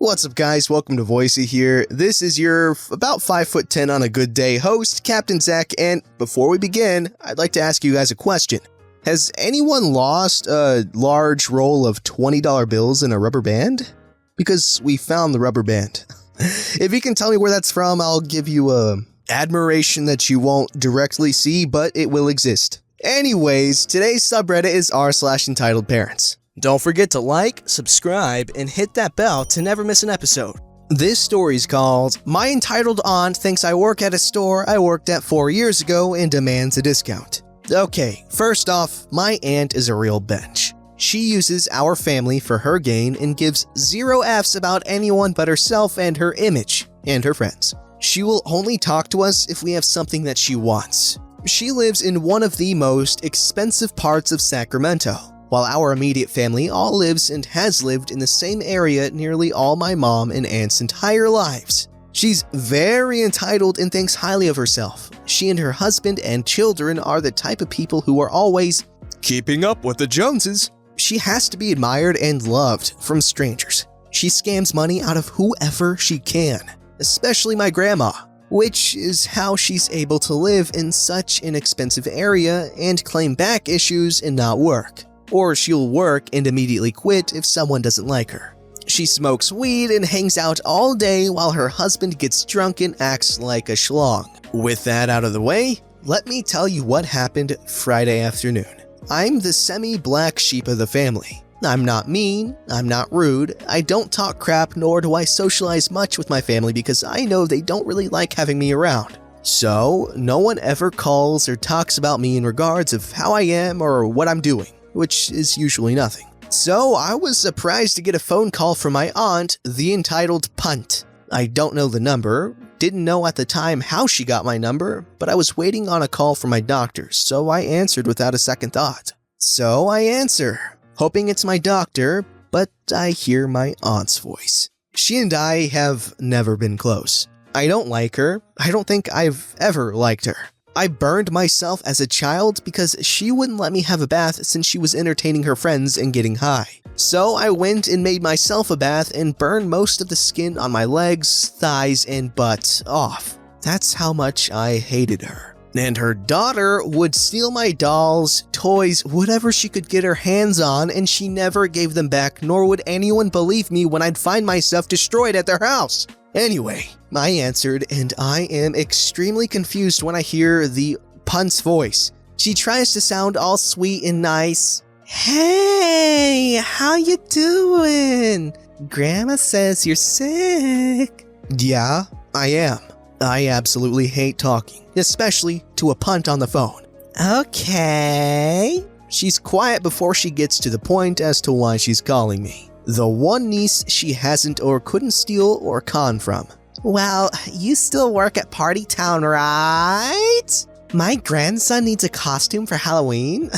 What's up guys, welcome to Voicey here. This is your about 5'10" on a good day host, Captain Zach, and before we begin, I'd like to ask you guys a question. Has anyone lost a large roll of $20 bills in a rubber band? Because we found the rubber band. If you can tell me where that's from, I'll give you a admiration that you won't directly see, but it will exist. Anyways, today's subreddit is r/EntitledParents. Don't forget to like, subscribe, and hit that bell to never miss an episode. This story is called, My Entitled Aunt Thinks I Work at a Store I Worked at 4 years ago and Demands a Discount. Okay, first off, my aunt is a real bench. She uses our family for her gain and gives 0 Fs about anyone but herself and her image, and her friends. She will only talk to us if we have something that she wants. She lives in one of the most expensive parts of Sacramento, while our immediate family all lives and has lived in the same area nearly all my mom and aunt's entire lives. She's very entitled and thinks highly of herself. She and her husband and children are the type of people who are always keeping up with the Joneses. She has to be admired and loved from strangers. She scams money out of whoever she can, especially my grandma, which is how she's able to live in such an expensive area and claim back issues and not work. Or she'll work and immediately quit if someone doesn't like her. She smokes weed and hangs out all day while her husband gets drunk and acts like a schlong. With that out of the way, let me tell you what happened Friday afternoon. I'm the semi-black sheep of the family. I'm not mean, I'm not rude, I don't talk crap, nor do I socialize much with my family because I know they don't really like having me around. So, no one ever calls or talks about me in regards of how I am or what I'm doing, which is usually nothing. So I was surprised to get a phone call from my aunt, the entitled Punt. I don't know the number, didn't know at the time how she got my number, but I was waiting on a call from my doctor, so I answered without a second thought. So I answer, hoping it's my doctor, but I hear my aunt's voice. She and I have never been close. I don't like her. I don't think I've ever liked her. I burned myself as a child because she wouldn't let me have a bath since she was entertaining her friends and getting high. So I went and made myself a bath and burned most of the skin on my legs, thighs, and butt off. That's how much I hated her. And her daughter would steal my dolls, toys, whatever she could get her hands on, and she never gave them back, nor would anyone believe me when I'd find myself destroyed at their house. Anyway, I answered, and I am extremely confused when I hear the Punt's voice. She tries to sound all sweet and nice. Hey, how you doing? Grandma says you're sick. Yeah, I am. I absolutely hate talking, especially to a Punt on the phone. Okay. She's quiet before she gets to the point as to why she's calling me. The one niece she hasn't or couldn't steal or con from. Well, you still work at Party Town, right? My grandson needs a costume for Halloween.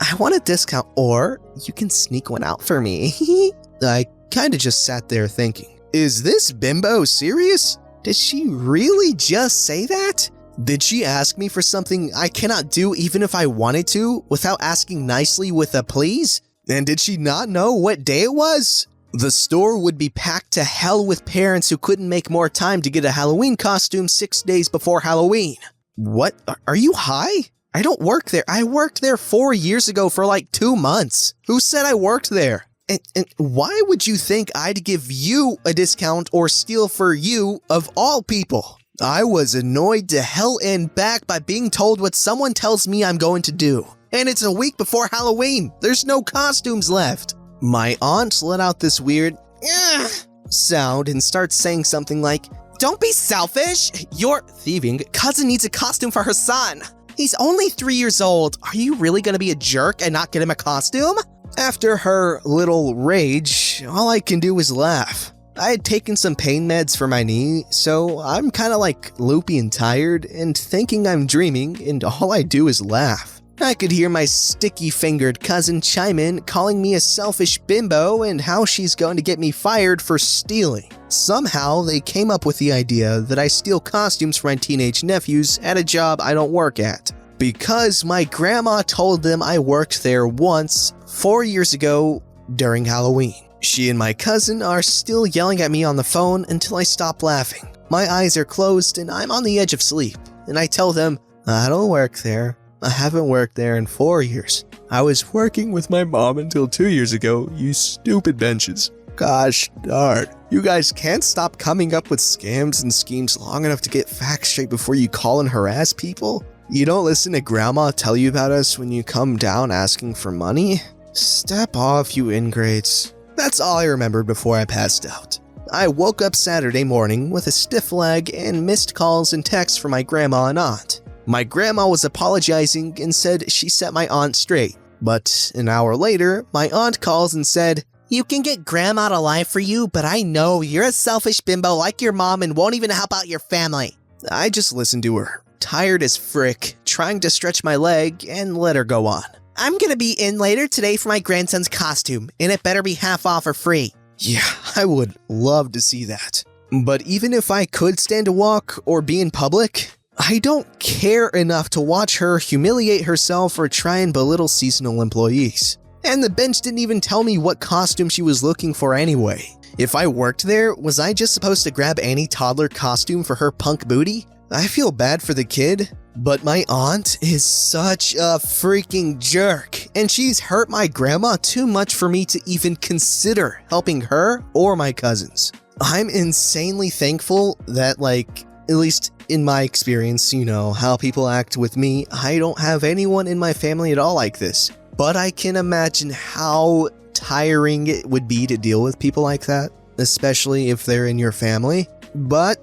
I want a discount, or you can sneak one out for me. I kinda just sat there thinking, is this bimbo serious? Did she really just say that? Did she ask me for something I cannot do even if I wanted to, without asking nicely with a please? And did she not know what day it was? The store would be packed to hell with parents who couldn't make more time to get a Halloween costume 6 days before Halloween. What? Are you high? I don't work there. I worked there 4 years ago for like 2 months. Who said I worked there? And why would you think I'd give you a discount or steal for you of all people? I was annoyed to hell and back by being told what someone tells me I'm going to do. And it's a week before Halloween. There's no costumes left. My aunt let out this weird sound and starts saying something like, don't be selfish. Your thieving cousin needs a costume for her son. He's only 3 years old. Are you really gonna be a jerk and not get him a costume? After her little rage, all I can do is laugh. I had taken some pain meds for my knee, so I'm kinda like loopy and tired and thinking I'm dreaming, and all I do is laugh. I could hear my sticky-fingered cousin chime in, calling me a selfish bimbo and how she's going to get me fired for stealing. Somehow, they came up with the idea that I steal costumes for my teenage nephews at a job I don't work at. Because my grandma told them I worked there once, 4 years ago, during Halloween. She and my cousin are still yelling at me on the phone until I stop laughing. My eyes are closed and I'm on the edge of sleep, and I tell them, I don't work there. I haven't worked there in 4 years. I was working with my mom until 2 years ago, you stupid benches. Gosh darn. You guys can't stop coming up with scams and schemes long enough to get facts straight before you call and harass people? You don't listen to grandma tell you about us when you come down asking for money? Step off, you ingrates. That's all I remembered before I passed out. I woke up Saturday morning with a stiff leg and missed calls and texts from my grandma and aunt. My grandma was apologizing and said she set my aunt straight. But an hour later, my aunt calls and said, "You can get grandma to lie for you, but I know you're a selfish bimbo like your mom and won't even help out your family." I just listened to her, tired as frick, trying to stretch my leg and let her go on. "I'm gonna be in later today for my grandson's costume, and it better be half off or free." Yeah, I would love to see that. But even if I could stand a walk or be in public, I don't care enough to watch her humiliate herself or try and belittle seasonal employees. And the bench didn't even tell me what costume she was looking for anyway. If I worked there, was I just supposed to grab any toddler costume for her punk booty? I feel bad for the kid, but my aunt is such a freaking jerk, and she's hurt my grandma too much for me to even consider helping her or my cousins. I'm insanely thankful that, at least in my experience, how people act with me, I don't have anyone in my family at all like this. But I can imagine how tiring it would be to deal with people like that, especially if they're in your family. But,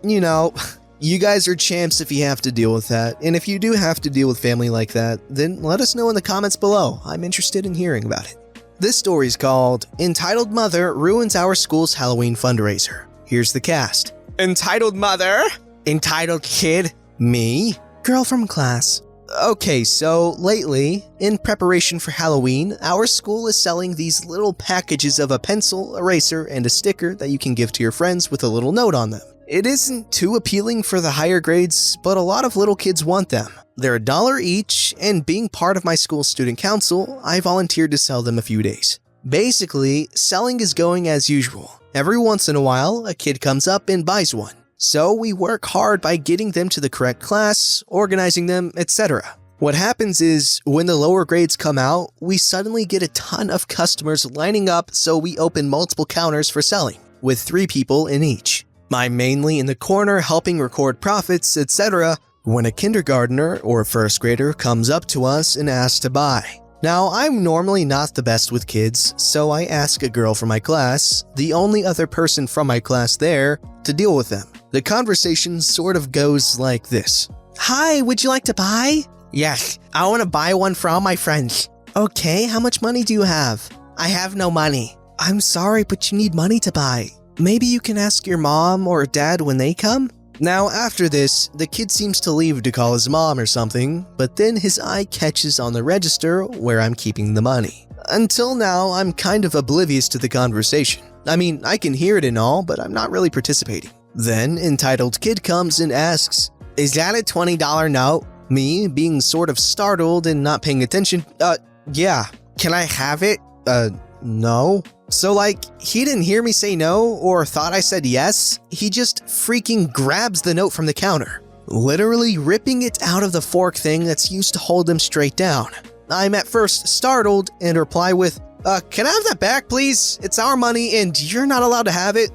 you guys are champs if you have to deal with that. And if you do have to deal with family like that, then let us know in the comments below. I'm interested in hearing about it. This story's called Entitled Mother Ruins Our School's Halloween Fundraiser. Here's the cast. Entitled Mother. Entitled Kid. Me. Girl from class. Okay, so lately, in preparation for Halloween, our school is selling these little packages of a pencil, eraser, and a sticker that you can give to your friends with a little note on them. It isn't too appealing for the higher grades, but a lot of little kids want them. They're $1 each, and being part of my school's student council, I volunteered to sell them a few days. Basically, selling is going as usual. Every once in a while, a kid comes up and buys one. So we work hard by getting them to the correct class, organizing them, etc. What happens is, when the lower grades come out, we suddenly get a ton of customers lining up, so we open multiple counters for selling, with 3 people in each. I'm mainly in the corner helping record profits, etc. when a kindergartner or a first grader comes up to us and asks to buy. Now, I'm normally not the best with kids, so I ask a girl from my class, the only other person from my class there, to deal with them. The conversation sort of goes like this. "Hi, would you like to buy?" "Yes, I want to buy one for all my friends." "Okay, how much money do you have?" "I have no money." "I'm sorry, but you need money to buy. Maybe you can ask your mom or dad when they come?" Now, after this, the kid seems to leave to call his mom or something, but then his eye catches on the register where I'm keeping the money. Until now, I'm kind of oblivious to the conversation. I mean, I can hear it and all, but I'm not really participating. Then, entitled kid comes and asks, "Is that a $20 note?" Me, being sort of startled and not paying attention, yeah. "Can I have it?" No. So he didn't hear me say no or thought I said yes. He just freaking grabs the note from the counter, literally ripping it out of the fork thing that's used to hold them straight down. I'm at first startled and reply with, "Can I have that back, please? It's our money and you're not allowed to have it."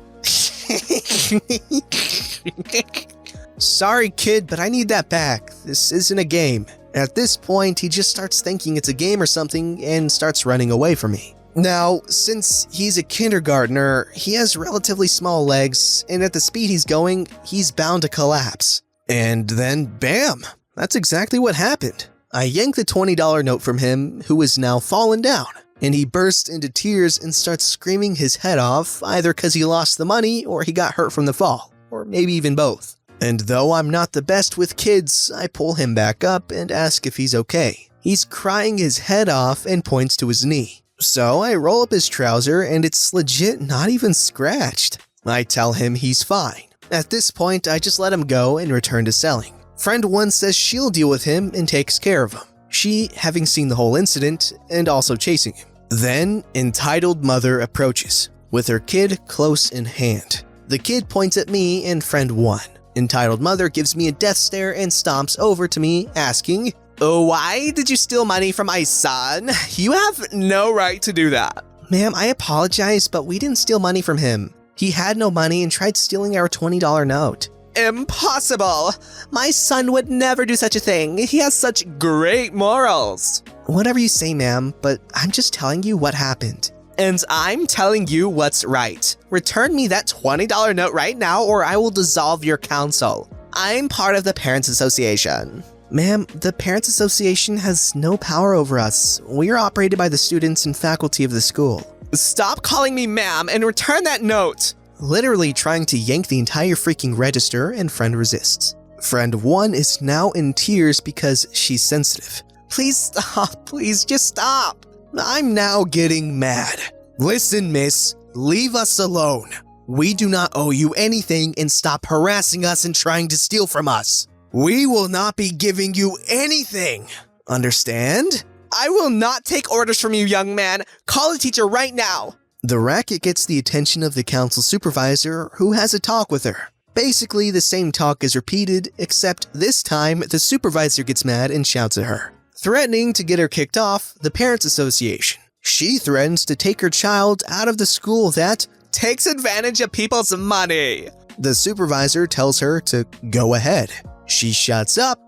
"Sorry, kid, but I need that back. This isn't a game." At this point, he just starts thinking it's a game or something and starts running away from me. Now, since he's a kindergartner, he has relatively small legs, and at the speed he's going, he's bound to collapse. And then, bam! That's exactly what happened. I yanked the $20 note from him, who is now fallen down, and he bursts into tears and starts screaming his head off, either because he lost the money or he got hurt from the fall, or maybe even both. And though I'm not the best with kids, I pull him back up and ask if he's okay. He's crying his head off and points to his knee. So I roll up his trouser and it's legit not even scratched. I tell him he's fine. At this point, I just let him go and return to selling. Friend 1 says she'll deal with him and takes care of him, she having seen the whole incident and also chasing him. Then, entitled mother approaches. with her kid close in hand. The kid points at me and friend 1. Entitled mother gives me a death stare and stomps over to me, asking, "Oh, why did you steal money from my son? You have no right to do that." Ma'am, I apologize, but we didn't steal money from him. He had no money and tried stealing our $20 note. Impossible! My son would never do such a thing. He has such great morals. Whatever you say, ma'am, but I'm just telling you what happened. And I'm telling you what's right. Return me that $20 note right now or I will dissolve your council. I'm part of the Parents Association. Ma'am, the Parents Association has no power over us. We are operated by the students and faculty of the school. Stop calling me ma'am and return that note! Literally trying to yank the entire freaking register, and friend resists. Friend 1 is now in tears because she's sensitive. Please stop, please just stop. I'm now getting mad. Listen, miss, leave us alone. We do not owe you anything and stop harassing us and trying to steal from us. We will not be giving you anything. Understand? I will not take orders from you, young man. Call a teacher right now. The racket gets the attention of the council supervisor, who has a talk with her. Basically, the same talk is repeated, except this time the supervisor gets mad and shouts at her, threatening to get her kicked off the Parents Association. She threatens to take her child out of the school that takes advantage of people's money. The supervisor tells her to go ahead. She shuts up.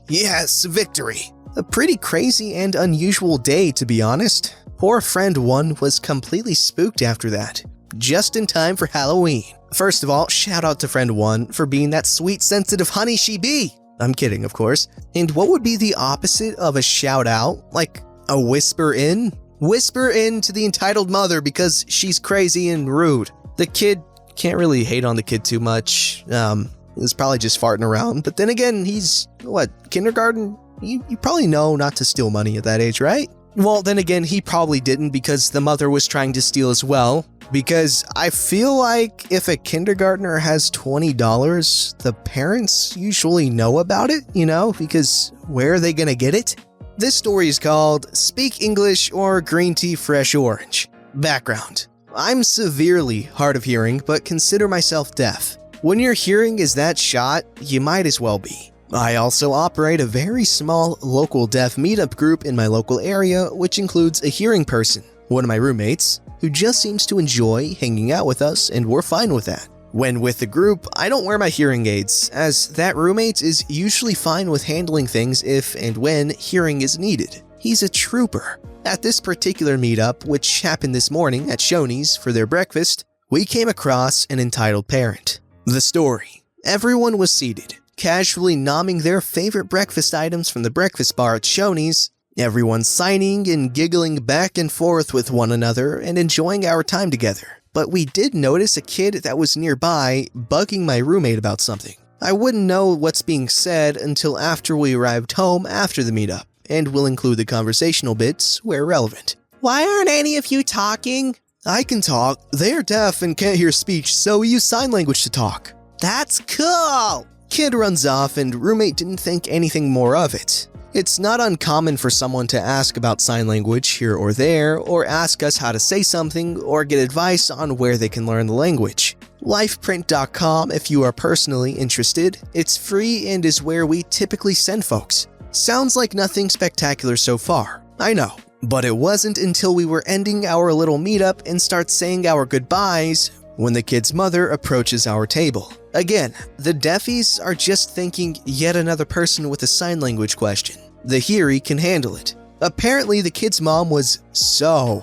Yes, victory. A pretty crazy and unusual day, to be honest. Poor friend 1 was completely spooked after that, just in time for Halloween. First of all, shout out to friend 1 for being that sweet, sensitive honey she be. I'm kidding, of course. And what would be the opposite of a shout out? Like a whisper in? Whisper in to the entitled mother because she's crazy and rude. The kid, can't really hate on the kid too much. He's probably just farting around. But then again, he's, kindergarten? You probably know not to steal money at that age, right? Well, then again, he probably didn't because the mother was trying to steal as well. Because I feel like if a kindergartner has $20, the parents usually know about it, because where are they gonna get it? This story is called Speak English or Green Tea Fresh Orange. Background. I'm severely hard of hearing, but consider myself deaf. When your hearing is that shot, you might as well be. I also operate a very small local deaf meetup group in my local area, which includes a hearing person, one of my roommates, who just seems to enjoy hanging out with us, and we're fine with that. When with the group, I don't wear my hearing aids, as that roommate is usually fine with handling things if and when hearing is needed. He's a trooper. At this particular meetup, which happened this morning at Shoney's for their breakfast, we came across an entitled parent. The story. Everyone was seated, casually nomming their favorite breakfast items from the breakfast bar at Shoney's, everyone signing and giggling back and forth with one another and enjoying our time together. But we did notice a kid that was nearby bugging my roommate about something. I wouldn't know what's being said until after we arrived home after the meetup, and we'll include the conversational bits where relevant. Why aren't any of you talking? I can talk. They're deaf and can't hear speech, so we use sign language to talk. That's cool! Kid runs off and roommate didn't think anything more of it. It's not uncommon for someone to ask about sign language here or there, or ask us how to say something, or get advice on where they can learn the language. Lifeprint.com if you are personally interested. It's free and is where we typically send folks. Sounds like nothing spectacular so far, I know. But it wasn't until we were ending our little meetup and start saying our goodbyes when the kid's mother approaches our table. Again, the deafies are just thinking yet another person with a sign language question. The heary can handle it. Apparently, the kid's mom was so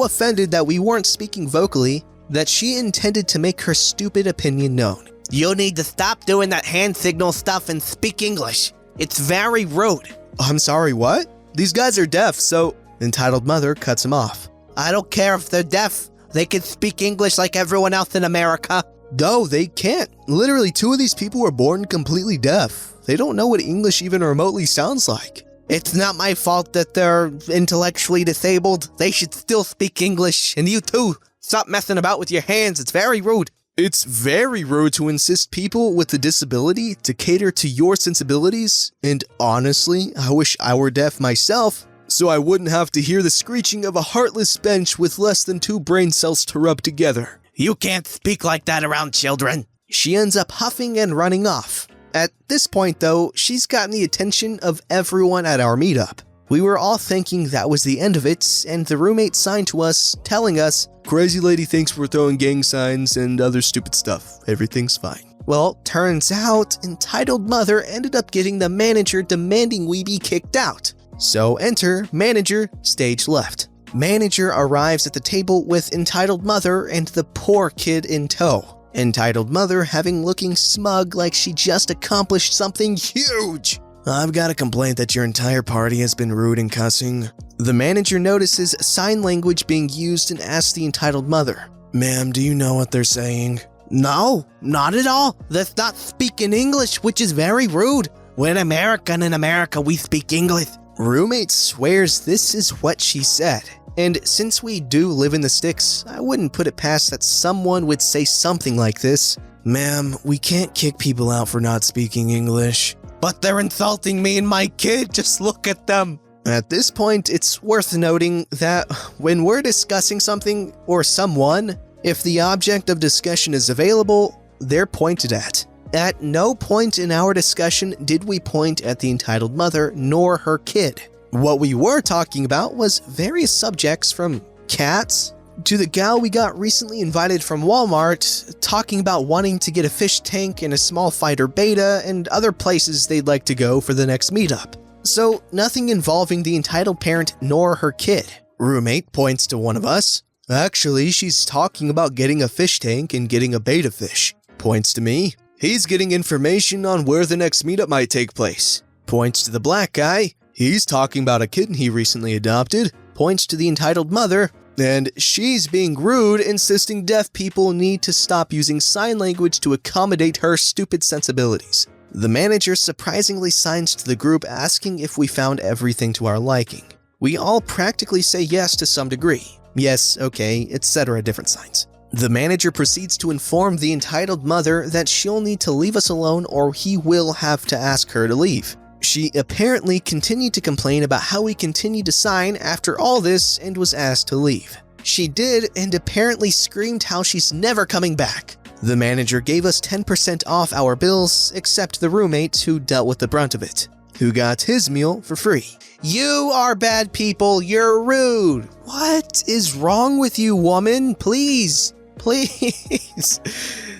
offended that we weren't speaking vocally that she intended to make her stupid opinion known. You need to stop doing that hand signal stuff and speak English. It's very rude. I'm sorry, what? These guys are deaf, so... Entitled mother cuts him off. I don't care if they're deaf. They can speak English like everyone else in America. No, they can't. Literally, 2 of these people were born completely deaf. They don't know what English even remotely sounds like. It's not my fault that they're intellectually disabled. They should still speak English. And you too, stop messing about with your hands. It's very rude. It's very rude to insist people with a disability to cater to your sensibilities. And honestly, I wish I were deaf myself. so I wouldn't have to hear the screeching of a heartless bench with less than 2 brain cells to rub together. You can't speak like that around children. She ends up huffing and running off. At this point though, she's gotten the attention of everyone at our meetup. We were all thinking that was the end of it, and the roommate signed to us, telling us, "Crazy lady thinks we're throwing gang signs and other stupid stuff. Everything's fine." Well, turns out, entitled mother ended up getting the manager demanding we be kicked out. So enter manager, stage left. Manager arrives at the table with entitled mother and the poor kid in tow. Entitled mother having looking smug like she just accomplished something huge. "I've got a complaint that your entire party has been rude and cussing." The manager notices sign language being used and asks the entitled mother, "Ma'am, do you know what they're saying?" No, not at all. That's not speaking English, which is very rude. We're in America, and in America we speak English. Roommate swears this is what she said. And since we do live in the sticks, I wouldn't put it past that someone would say something like this. "Ma'am, we can't kick people out for not speaking English." But they're insulting me and my kid, just look at them. At this point, it's worth noting that when we're discussing something or someone, if the object of discussion is available, they're pointed at. At no point in our discussion did we point at the entitled mother nor her kid. What we were talking about was various subjects from cats to the gal we got recently invited from Walmart, talking about wanting to get a fish tank and a small fighter beta and other places they'd like to go for the next meetup. So nothing involving the entitled parent nor her kid. Roommate points to one of us. "Actually, she's talking about getting a fish tank and getting a beta fish." Points to me. "He's getting information on where the next meetup might take place." Points to the black guy. "He's talking about a kitten he recently adopted." Points to the entitled mother. "And she's being rude, insisting deaf people need to stop using sign language to accommodate her stupid sensibilities." The manager surprisingly signs to the group asking if we found everything to our liking. We all practically say yes to some degree. Yes, okay, etc. different signs. The manager proceeds to inform the entitled mother that she'll need to leave us alone or he will have to ask her to leave. She apparently continued to complain about how we continued to sign after all this and was asked to leave. She did, and apparently screamed how she's never coming back. The manager gave us 10% off our bills, except the roommate who dealt with the brunt of it, who got his meal for free. "You are bad people, you're rude." What is wrong with you, woman? Please, please,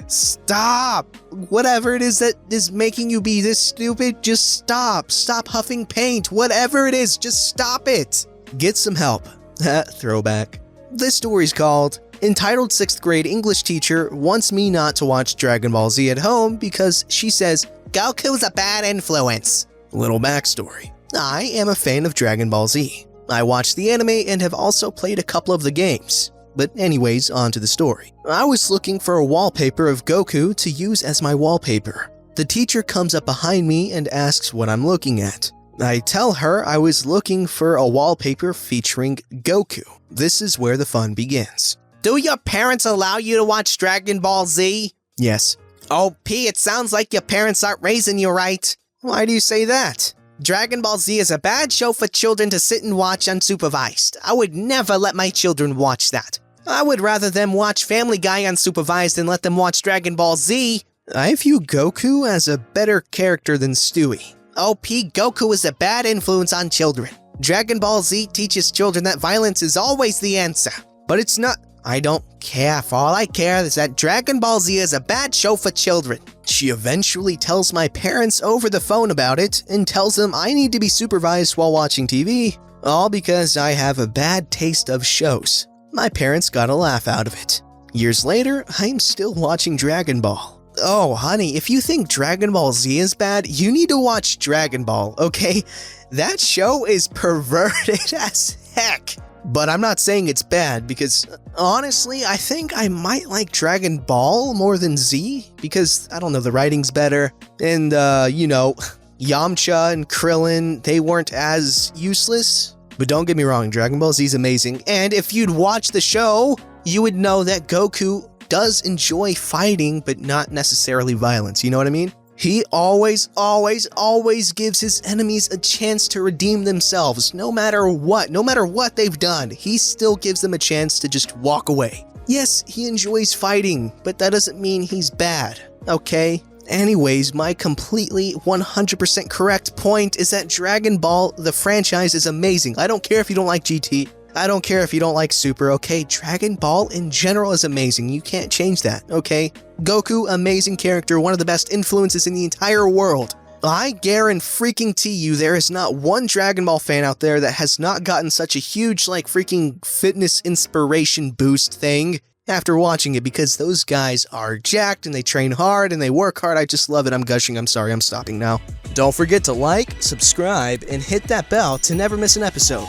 stop. Whatever it is that is making you be this stupid, just stop. Stop huffing paint. Whatever it is, just stop it. Get some help. Throwback. This story's called Entitled 6th grade English teacher wants me not to watch Dragon Ball Z at home because she says Goku's a bad influence. Little backstory. I am a fan of Dragon Ball Z. I watched the anime and have also played a couple of the games. But anyways, on to the story. I was looking for a wallpaper of Goku to use as my wallpaper. The teacher comes up behind me and asks what I'm looking at. I tell her I was looking for a wallpaper featuring Goku. This is where the fun begins. Do your parents allow you to watch Dragon Ball Z? Yes. Oh, P, it sounds like your parents aren't raising you right. Why do you say that? Dragon Ball Z is a bad show for children to sit and watch unsupervised. I would never let my children watch that. I would rather them watch Family Guy unsupervised than let them watch Dragon Ball Z. I view Goku as a better character than Stewie. Oh, P, Goku is a bad influence on children. Dragon Ball Z teaches children that violence is always the answer. But it's not. I don't care. For all I care is that Dragon Ball Z is a bad show for children. She eventually tells my parents over the phone about it and tells them I need to be supervised while watching TV, all because I have a bad taste of shows. My parents got a laugh out of it. Years later, I'm still watching Dragon Ball. Oh, honey, if you think Dragon Ball Z is bad, you need to watch Dragon Ball, okay? That show is perverted as heck. But I'm not saying it's bad because, honestly, I think I might like Dragon Ball more than Z because, I don't know, the writing's better. And, Yamcha and Krillin, they weren't as useless. But don't get me wrong, Dragon Ball Z is amazing. And if you'd watch the show, you would know that Goku does enjoy fighting, but not necessarily violence. You know what I mean? He always gives his enemies a chance to redeem themselves, no matter what they've done. He still gives them a chance to just walk away. Yes, he enjoys fighting, but that doesn't mean he's bad, okay? Anyways, my completely 100% correct point is that Dragon Ball, the franchise, is amazing. I don't care if you don't like GT. I don't care if you don't like Super, okay? Dragon Ball in general is amazing. You can't change that, okay? Goku, amazing character, one of the best influences in the entire world. I guarantee you there is not one Dragon Ball fan out there that has not gotten such a huge, freaking fitness inspiration boost thing after watching it, because those guys are jacked and they train hard and they work hard. I just love it. I'm gushing. I'm sorry. I'm stopping now. Don't forget to like, subscribe, and hit that bell to never miss an episode.